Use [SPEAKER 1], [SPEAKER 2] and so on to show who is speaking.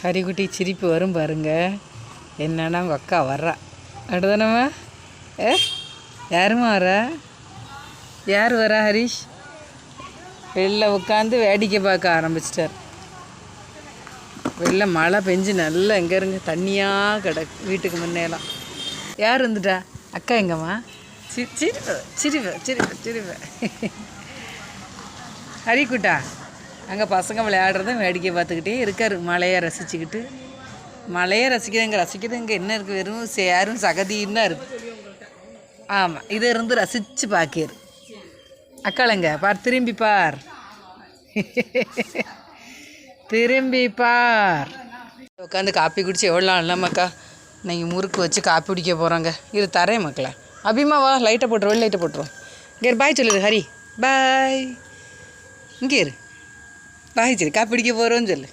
[SPEAKER 1] ஹரிக்குட்டி சிரிப்பு வரும் பாருங்க. என்னன்னா உங்கள் அக்கா வர்றா அடுதானம்மா. யாருமா வரா? யார் வரா? ஹரிஷ் வெளில உட்காந்து வேடிக்கை பார்க்க ஆரம்பிச்சிட்டார். வெளில மழை பெஞ்சு நல்லா எங்கே இருங்க தண்ணியாக கிடக்கு வீட்டுக்கு முன்னேலாம். யார் வந்துட்டா? அக்கா எங்கம்மா? சிரிப்பேன். ஹரிக்குட்டா அங்கே பசங்க விளையாடுறதும் வேடிக்கை பார்த்துக்கிட்டே இருக்கார். மழையை ரசிச்சுக்கிட்டு. மழையை ரசிக்கிறதுங்க என்ன இருக்குது? வெறும் சேரும் சகதியும் தான் இருக்குது. ஆமாம், இதை இருந்து ரசித்து பார்க்கிற அக்காளங்க பார், திரும்பி பார். உட்காந்து காப்பி குடிச்சு எவ்வளோ நாள் இல்லாமக்கா நீங்கள் முறுக்கு வச்சு காப்பி குடிக்க போகிறாங்க. இது தரேன் மக்களை. அபிமா வா, லைட்டை போட்டுருவோம், வெளி லைட்டை போட்டுருவோம். இங்கே பாய் சொல்லுது ஹரி. பாய். இங்கே இரு, பாய். சரி, காப்பி குடிக்க போகிறோன்னு சொல்லு.